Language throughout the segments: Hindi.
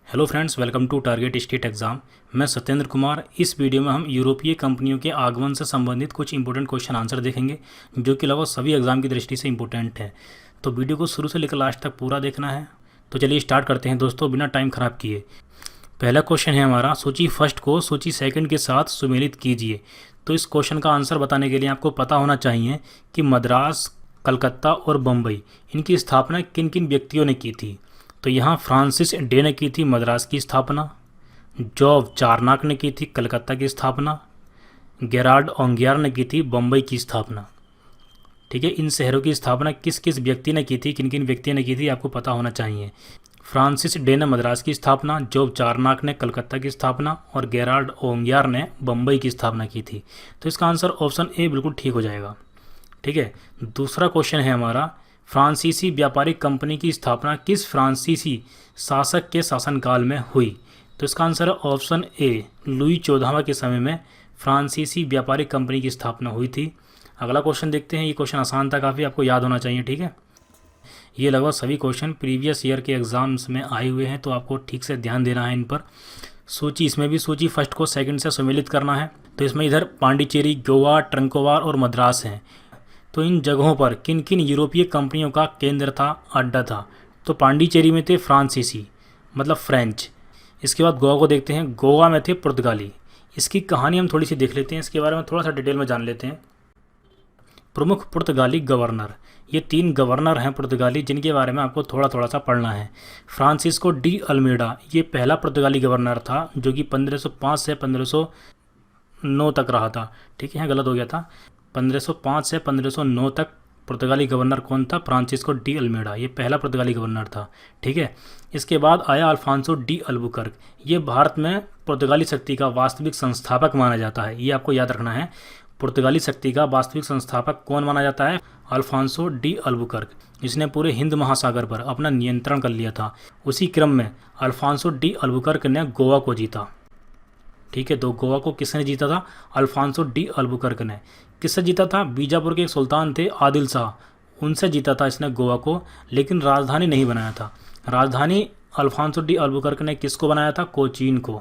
Hello friends, welcome to target state exam. मैं सत्येंद्र कुमार। इस वीडियो में हम यूरोपीय कंपनियों के आगमन से संबंधित कुछ इंपॉर्टेंट क्वेश्चन आंसर देखेंगे जो कि लगभग सभी एग्जाम की दृष्टि से इंपॉर्टेंट है। तो वीडियो को शुरू से लेकर लास्ट तक पूरा देखना है। तो चलिए स्टार्ट करते हैं दोस्तों, बिना टाइम ख़राब किए। पहला क्वेश्चन है हमारा, सूची फर्स्ट को सूची सेकंड के साथ सुमेलित कीजिए। तो इस क्वेश्चन का आंसर बताने के लिए आपको पता होना चाहिए कि मद्रास, कलकत्ता और बम्बई, इनकी स्थापना किन किन व्यक्तियों ने की थी। तो यहाँ फ्रांसिस डे ने की थी मद्रास की स्थापना, जॉब चार्नाक ने की थी कलकत्ता की स्थापना, गेरार्ड ओंगियार ने की थी बम्बई की स्थापना। ठीक है, इन शहरों की स्थापना किस किस व्यक्ति ने की थी, किन किन व्यक्ति ने की थी, आपको पता होना चाहिए। फ्रांसिस डे ने मद्रास की स्थापना, जॉब चार्नाक ने कलकत्ता की स्थापना और गेरार्ड ओंगियार ने बम्बई की स्थापना की थी। तो इसका आंसर ऑप्शन ए बिल्कुल ठीक हो जाएगा। ठीक है, दूसरा क्वेश्चन है हमारा, फ्रांसीसी व्यापारिक कंपनी की स्थापना किस फ्रांसीसी शासक के शासनकाल में हुई। तो इसका आंसर है ऑप्शन ए, लुई 14वां के समय में फ्रांसीसी व्यापारिक कंपनी की स्थापना हुई थी। अगला क्वेश्चन देखते हैं। ये क्वेश्चन आसान था काफ़ी, आपको याद होना चाहिए। ठीक है, ये लगभग सभी क्वेश्चन प्रीवियस ईयर के एग्जाम्स में आए हुए हैं, तो आपको ठीक से ध्यान देना है इन पर। सूची, इसमें भी सूची फर्स्ट को सेकंड से सम्मिलित करना है। तो इसमें इधर पांडिचेरी, गोवा, ट्रंकोवार और मद्रास हैं। तो इन जगहों पर किन किन यूरोपीय कंपनियों का केंद्र था, अड्डा था। तो पांडिचेरी में थे फ्रांसीसी, मतलब फ्रेंच। इसके बाद गोवा को देखते हैं, गोवा में थे पुर्तगाली। इसकी कहानी हम थोड़ी सी देख लेते हैं, इसके बारे में थोड़ा सा डिटेल में जान लेते हैं। प्रमुख पुर्तगाली गवर्नर, ये 3 गवर्नर हैं पुर्तगाली, जिनके बारे में आपको थोड़ा थोड़ा सा पढ़ना है। फ्रांसिस्को डी अल्मेडा, ये पहला पुर्तगाली गवर्नर था जो कि 1505 से 1509 तक रहा था। ठीक है, गलत हो गया था। 1505 से 1509 तक पुर्तगाली गवर्नर कौन था? फ्रांसिस्को डी अल्मेडा, ये पहला पुर्तगाली गवर्नर था। ठीक है, इसके बाद आया अल्फांसो डी अल्बुकर्क। ये भारत में पुर्तगाली शक्ति का वास्तविक संस्थापक माना जाता है, ये आपको याद रखना है। पुर्तगाली शक्ति का वास्तविक संस्थापक कौन माना जाता है? Alfonso de Albuquerque. इसने पूरे हिंद महासागर पर अपना नियंत्रण कर लिया था। उसी क्रम में अल्फांसो डी अल्बुकर्क ने गोवा को जीता। ठीक है, तो गोवा को किसने जीता था? अल्फांसो डी अल्बुकर्क ने। किससे जीता था? बीजापुर के एक सुल्तान थे आदिल शाह, उनसे जीता था इसने गोवा को, लेकिन राजधानी नहीं बनाया था। राजधानी अल्फांसो डी अल्बुकर्क ने किसको बनाया था? कोचीन को।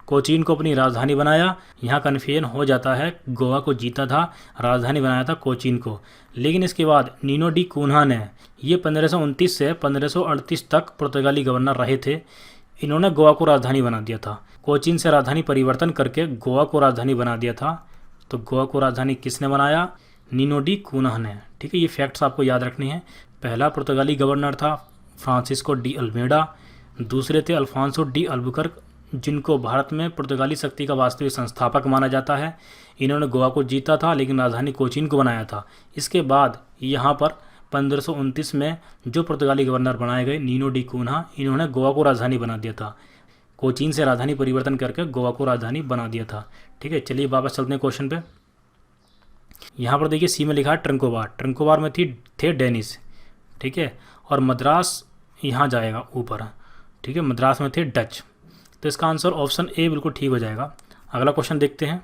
कोचीन को अपनी राजधानी बनाया। यहाँ कन्फ्यूजन हो जाता है, गोवा को जीता था, राजधानी बनाया था कोचीन को। लेकिन इसके बाद नीनो डी कून्हा ने, ये 1529 से 1538 तक पुर्तगाली गवर्नर रहे थे। इन्होंने गोवा को राजधानी बना दिया था। कोचीन से राजधानी परिवर्तन करके गोवा को राजधानी बना दिया था। तो गोवा को राजधानी किसने बनाया? नीनो डी कून्हा ने। ठीक है, ये फैक्ट्स आपको याद रखनी है। पहला पुर्तगाली गवर्नर था फ्रांसिस्को डी अल्मेडा, दूसरे थे अल्फांसो डी अल्बुकर्क, जिनको भारत में पुर्तगाली शक्ति का वास्तविक संस्थापक माना जाता है। इन्होंने गोवा को जीता था, लेकिन राजधानी कोचीन को बनाया था। इसके बाद यहाँ पर 1529 में जो पुर्तगाली गवर्नर बनाए गए, नीनो डी कून्हा, इन्होंने गोवा को राजधानी बना दिया था। कोचीन से राजधानी परिवर्तन करके गोवा को राजधानी बना दिया था। ठीक है, चलिए वापस चलते हैं क्वेश्चन पे। यहाँ पर देखिए सी में लिखा है ट्रंकोवार। ट्रंकोवार में थे डेनिस। ठीक है, और मद्रास यहाँ जाएगा ऊपर। ठीक है, मद्रास में थे डच। तो इसका आंसर ऑप्शन ए बिल्कुल ठीक हो जाएगा। अगला क्वेश्चन देखते हैं।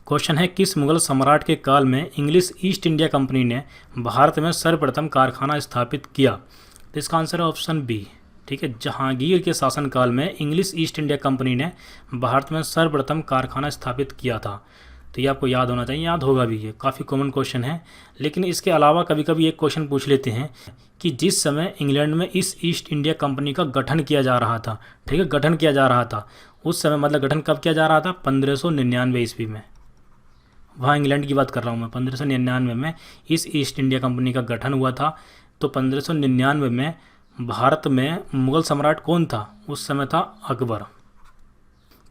क्वेश्चन है, किस मुगल सम्राट के काल में इंग्लिश ईस्ट इंडिया कंपनी ने भारत में सर्वप्रथम कारखाना स्थापित किया? तो इसका आंसर है ऑप्शन बी। ठीक है, जहांगीर के शासनकाल में इंग्लिश ईस्ट इंडिया कंपनी ने भारत में सर्वप्रथम कारखाना स्थापित किया था। तो ये आपको याद होना चाहिए, याद होगा भी, ये काफ़ी कॉमन क्वेश्चन है। लेकिन इसके अलावा कभी कभी एक क्वेश्चन पूछ लेते हैं कि जिस समय इंग्लैंड में इस ईस्ट इंडिया कंपनी का गठन किया जा रहा था, ठीक है, गठन किया जा रहा था, उस समय मतलब गठन कब किया जा रहा था? 1599 ईस्वी में। वहाँ इंग्लैंड की बात कर रहा हूँ मैं। 1599 में इस ईस्ट इंडिया कंपनी का गठन हुआ था। तो 1599 में भारत में मुगल सम्राट कौन था? उस समय था अकबर।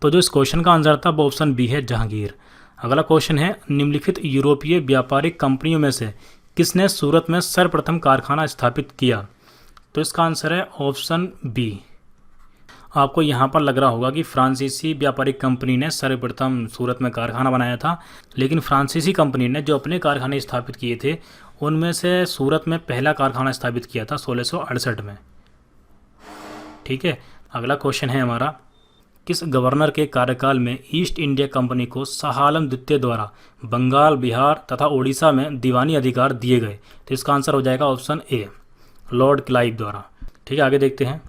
तो जो इस क्वेश्चन का आंसर था वो ऑप्शन बी है, जहांगीर। अगला क्वेश्चन है, निम्नलिखित यूरोपीय व्यापारिक कंपनियों में से किसने सूरत में सर्वप्रथम कारखाना स्थापित किया? तो इसका आंसर है ऑप्शन बी। आपको यहाँ पर लग रहा होगा कि फ्रांसीसी व्यापारिक कंपनी ने सर्वप्रथम सूरत में कारखाना बनाया था, लेकिन फ्रांसीसी कंपनी ने जो अपने कारखाने स्थापित किए थे, उनमें से सूरत में पहला कारखाना स्थापित किया था 1668 में। ठीक है, अगला क्वेश्चन है हमारा, किस गवर्नर के कार्यकाल में ईस्ट इंडिया कंपनी को शाह आलम द्वितीय द्वारा बंगाल, बिहार तथा उड़ीसा में दीवानी अधिकार दिए गए? तो इसका आंसर हो जाएगा ऑप्शन ए, लॉर्ड क्लाइव द्वारा। ठीक है, आगे देखते हैं।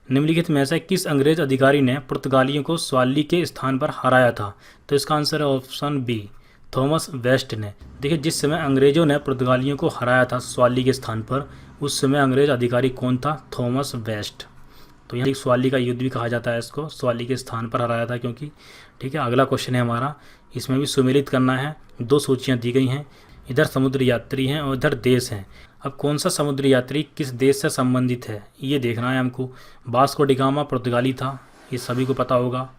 निम्नलिखित में से किस अंग्रेज अधिकारी ने पुर्तगालियों को स्वाली के स्थान पर हराया था? तो इसका आंसर है ऑप्शन बी, थॉमस वेस्ट ने। देखिए, जिस समय अंग्रेजों ने पुर्तगालियों को हराया था स्वाली के स्थान पर, उस समय अंग्रेज अधिकारी कौन था? Thomas West. तो यहाँ स्वाली का युद्ध भी कहा जाता है इसको, स्वाली के स्थान पर हराया था क्योंकि। ठीक है, अगला क्वेश्चन है हमारा, इसमें भी सुमेलित करना है। 2 सूचियाँ दी गई हैं, इधर समुद्र यात्री हैं और इधर देश हैं। अब कौन सा समुद्री यात्री किस देश से संबंधित है ये देखना है हमको। वास्को डी गामा पुर्तगाली था, ये सभी को पता होगा।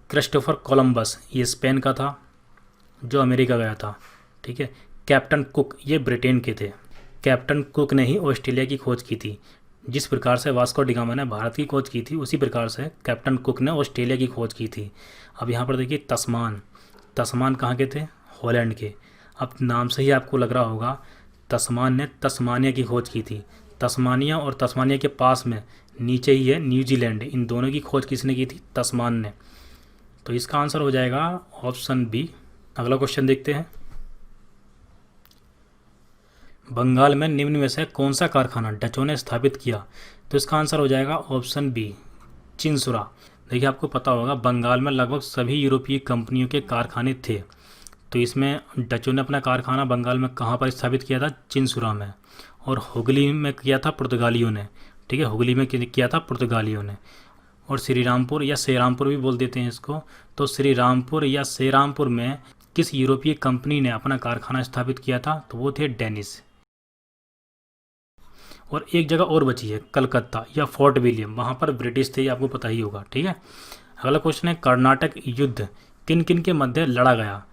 क्रिस्टोफर कोलंबस ये स्पेन का था जो अमेरिका गया था। ठीक है, कैप्टन कुक ये ब्रिटेन के थे। कैप्टन कुक ने ही ऑस्ट्रेलिया की खोज की थी। जिस प्रकार से वास्को डी गामा ने भारत की खोज की थी, उसी प्रकार से कैप्टन कुक ने ऑस्ट्रेलिया की खोज की थी। अब यहाँ पर देखिए तस्मान, तस्मान कहाँ के थे? हॉलैंड के। अब नाम से ही आपको लग रहा होगा, तस्मान ने तस्मानिया की खोज की थी। तस्मानिया और तस्मानिया के पास में नीचे ही है न्यूजीलैंड, इन दोनों की खोज किसने की थी? तस्मान ने। तो इसका आंसर हो जाएगा ऑप्शन बी। अगला क्वेश्चन देखते हैं। बंगाल में निम्न में से कौन सा कारखाना डचों ने स्थापित किया? तो इसका आंसर हो जाएगा ऑप्शन बी, चिंसुरा। देखिए, आपको पता होगा बंगाल में लगभग सभी यूरोपीय कंपनियों के कारखाने थे। तो इसमें डचों ने अपना कारखाना बंगाल में कहाँ पर स्थापित किया था? चिंसुरा में। और हुगली में किया था पुर्तगालियों ने। ठीक है, हुगली में किया था पुर्तगालियों ने। और श्रीरामपुर या सेरामपुर भी बोल देते हैं इसको। तो श्रीरामपुर या सेरामपुर में किस यूरोपीय कंपनी ने अपना कारखाना स्थापित किया था? तो वो थे डेनिस। और एक जगह और बची है, कलकत्ता या फोर्ट विलियम, वहाँ पर ब्रिटिश थे, ये आपको पता ही होगा। ठीक है, अगला क्वेश्चन है, कर्नाटक युद्ध किन किन के मध्य लड़ा गया?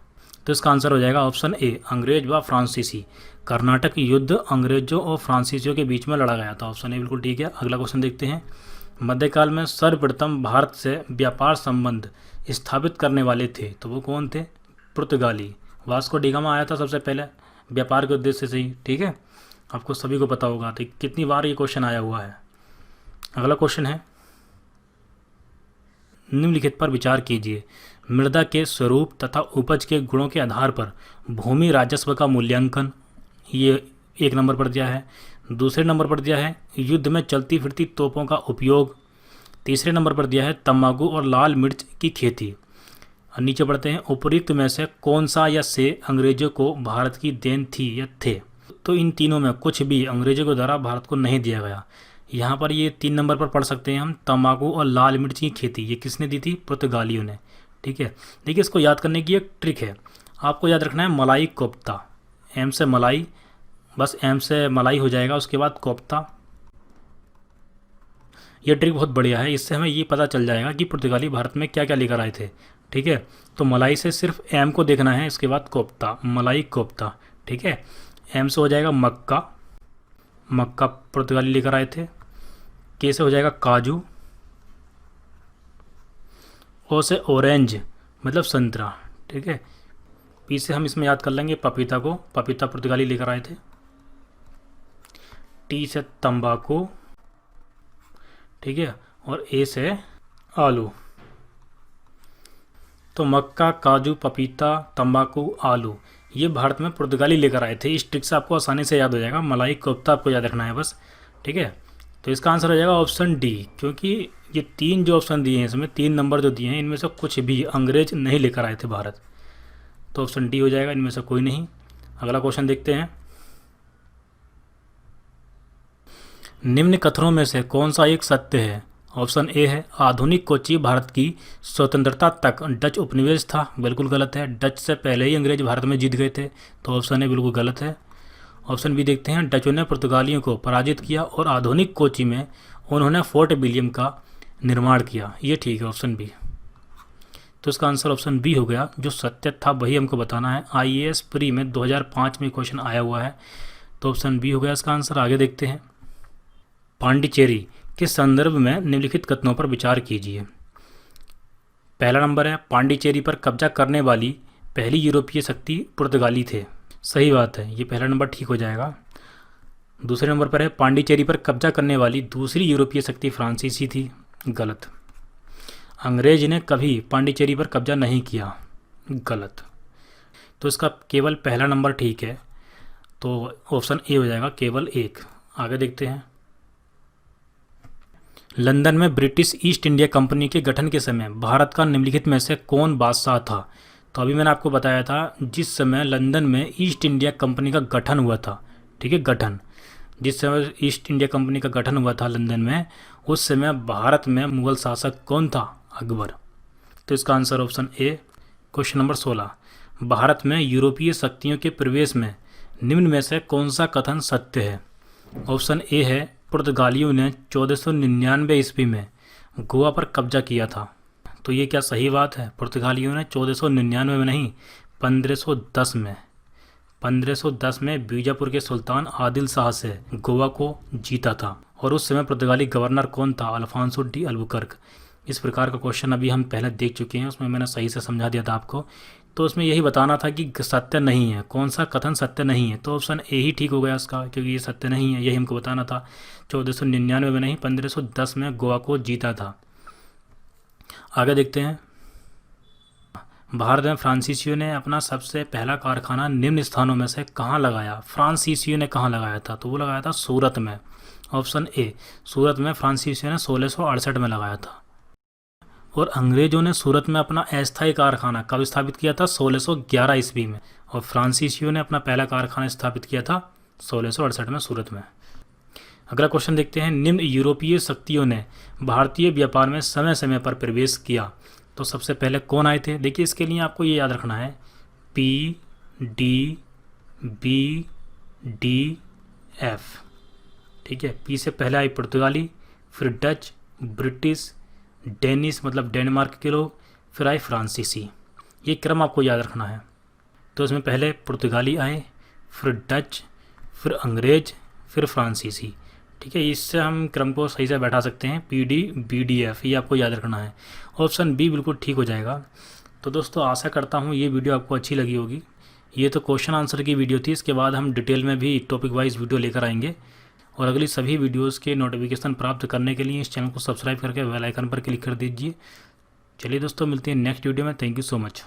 तो इसका आंसर हो जाएगा ऑप्शन ए, अंग्रेज व फ्रांसीसी। कर्नाटक युद्ध अंग्रेजों और फ्रांसीसियों के बीच में लड़ा गया था। ऑप्शन ए बिल्कुल ठीक है। अगला क्वेश्चन देखते हैं। मध्यकाल में सर्वप्रथम भारत से व्यापार संबंध स्थापित करने वाले थे, तो वो कौन थे? पुर्तगाली। वास्को डी गामा आया था सबसे पहले व्यापार के उद्देश्य से ही। ठीक है, आपको सभी को पता होगा। तो कितनी बार ये क्वेश्चन आया हुआ है। अगला क्वेश्चन है, निम्नलिखित पर विचार कीजिए। मृदा के स्वरूप तथा उपज के गुणों के आधार पर भूमि राजस्व का मूल्यांकन, ये 1 नंबर पर दिया है। दूसरे नंबर पर दिया है युद्ध में चलती फिरती तोपों का उपयोग। तीसरे नंबर पर दिया है तंबाकू और लाल मिर्च की खेती। और नीचे पढ़ते हैं, उपयुक्त में से कौन सा या से अंग्रेजों को भारत की देन थी या थे? तो इन तीनों में कुछ भी अंग्रेजों के द्वारा भारत को नहीं दिया गया। यहाँ पर ये 3 नंबर पर पढ़ सकते हैं हम, तंबाकू और लाल मिर्च की खेती, ये किसने दी थी? पुर्तगालियों ने। ठीक है, देखिए इसको याद करने की एक ट्रिक है, आपको याद रखना है मलाई कोफ्ता। एम से मलाई, बस एम से मलाई हो जाएगा, उसके बाद कोफ्ता। ये ट्रिक बहुत बढ़िया है, इससे हमें ये पता चल जाएगा कि पुर्तगाली भारत में क्या क्या लेकर आए थे। ठीक है, तो मलाई से सिर्फ एम को देखना है, इसके बाद कोफ्ता, मलाई कोफ्ता। ठीक है, एम से हो जाएगा मक्का, मक्का पुर्तगाली लेकर आए थे। के से हो जाएगा काजू। ओ से ऑरेंज मतलब संतरा। ठीक है, पी से हम इसमें याद कर लेंगे पपीता को, पपीता पुर्तगाली लेकर आए थे। टी से तंबाकू। ठीक है, और ए से आलू। तो मक्का, काजू, पपीता, तंबाकू, आलू, ये भारत में पुर्तगाली लेकर आए थे। इस ट्रिक से आपको आसानी से याद हो जाएगा। मलाई कोफ्ता आपको याद रखना है बस। ठीक है, तो इसका आंसर हो जाएगा ऑप्शन डी, क्योंकि ये 3 जो ऑप्शन दिए हैं, इसमें 3 नंबर जो दिए हैं, इनमें से कुछ भी अंग्रेज नहीं लेकर आए थे भारत। तो ऑप्शन डी हो जाएगा, इनमें से कोई नहीं। अगला क्वेश्चन देखते हैं। निम्न कथनों में से कौन सा एक सत्य है? ऑप्शन ए है, आधुनिक कोची भारत की स्वतंत्रता तक डच उपनिवेश था, बिल्कुल गलत है। डच से पहले ही अंग्रेज भारत में जीत गए थे, तो ऑप्शन ए बिल्कुल गलत है। ऑप्शन बी देखते हैं, डचों ने पुर्तगालियों को पराजित किया और आधुनिक कोची में उन्होंने फोर्ट विलियम का निर्माण किया, ये ठीक है ऑप्शन बी। तो इसका आंसर ऑप्शन बी हो गया, जो सत्य था वही हमको बताना है। IAS प्री में 2005 में क्वेश्चन आया हुआ है, तो ऑप्शन बी हो गया इसका आंसर। आगे देखते हैं। पांडिचेरी के संदर्भ में निम्नलिखित कथनों पर विचार कीजिए। पहला नंबर है, पांडिचेरी पर कब्जा करने वाली पहली यूरोपीय शक्ति पुर्तगाली थे, सही बात है, ये पहला नंबर ठीक हो जाएगा। दूसरे नंबर पर है, पांडिचेरी पर कब्जा करने वाली दूसरी यूरोपीय शक्ति फ्रांसीसी थी, गलत। अंग्रेज ने कभी पांडिचेरी पर कब्जा नहीं किया, गलत। तो इसका केवल पहला नंबर ठीक है, तो ऑप्शन ए हो जाएगा, केवल 1। आगे देखते हैं। लंदन में ब्रिटिश ईस्ट इंडिया कंपनी के गठन के समय भारत का निम्नलिखित में से कौन बादशाह था? तो अभी मैंने आपको बताया था, जिस समय लंदन में ईस्ट इंडिया कंपनी का गठन हुआ था, ठीक है, गठन, जिस समय ईस्ट इंडिया कंपनी का गठन हुआ था लंदन में, उस समय भारत में मुगल शासक कौन था? अकबर। तो इसका answer option A. Question number 16, Bharat में यूरोपीय शक्तियों के प्रवेश में निम्न में से कौन सा कथन सत्य है? ऑप्शन ए है, पुर्तगालियों ने 1499 ईस्वी में गोवा पर कब्जा किया था। तो ये क्या सही बात है? पुर्तगालियों ने 1499 में नहीं, 1510 में बीजापुर के सुल्तान आदिल शाह से गोवा को जीता था, और उस समय पुर्तगाली गवर्नर कौन था? Alfonso de Albuquerque. इस प्रकार का क्वेश्चन अभी हम पहले देख चुके हैं, उसमें मैंने सही से समझा दिया था आपको। तो उसमें यही बताना था कि सत्य नहीं है, कौन सा कथन सत्य नहीं है। तो ऑप्शन ए ही ठीक हो गया उसका, क्योंकि ये सत्य नहीं है, यही हमको बताना था। 1499 में नहीं, 1510 में गोवा को जीता था। आगे देखते हैं। भारत में फ्रांसीसियों ने अपना सबसे पहला कारखाना निम्न स्थानों में से कहाँ लगाया? फ्रांसीसियों ने कहाँ लगाया था? तो वो लगाया था सूरत में। ऑप्शन ए, सूरत में फ्रांसीसियों ने 1668 में लगाया था। और अंग्रेजों ने सूरत में अपना अस्थायी कारखाना कब स्थापित किया था? 1611 ईस्वी में। और फ्रांसीसियों ने अपना पहला कारखाना स्थापित किया था 1668 में सूरत में। अगला क्वेश्चन देखते हैं। निम्न यूरोपीय शक्तियों ने भारतीय व्यापार में समय समय पर प्रवेश किया, तो सबसे पहले कौन आए थे? देखिए, इसके लिए आपको ये याद रखना है, P D B D F, ठीक है। पी से पहले आई पुर्तगाली, फिर डच, ब्रिटिश, डेनिश मतलब डेनमार्क के लोग, फिर आए फ्रांसीसी। ये क्रम आपको याद रखना है। तो इसमें पहले पुर्तगाली आए, फिर डच, फिर अंग्रेज, फिर फ्रांसीसी, ठीक है। इससे हम क्रम को सही से बैठा सकते हैं, P D B D F, ये आपको याद रखना है। ऑप्शन बी बिल्कुल ठीक हो जाएगा। तो दोस्तों, आशा करता हूँ ये वीडियो आपको अच्छी लगी होगी। ये तो क्वेश्चन आंसर की वीडियो थी, इसके बाद हम डिटेल में भी टॉपिक वाइज वीडियो लेकर आएंगे। और अगली सभी वीडियोस के नोटिफिकेशन प्राप्त करने के लिए इस चैनल को सब्सक्राइब करके बेल आइकन पर क्लिक कर दीजिए। चलिए दोस्तों, मिलते हैं नेक्स्ट वीडियो में। Thank you so much.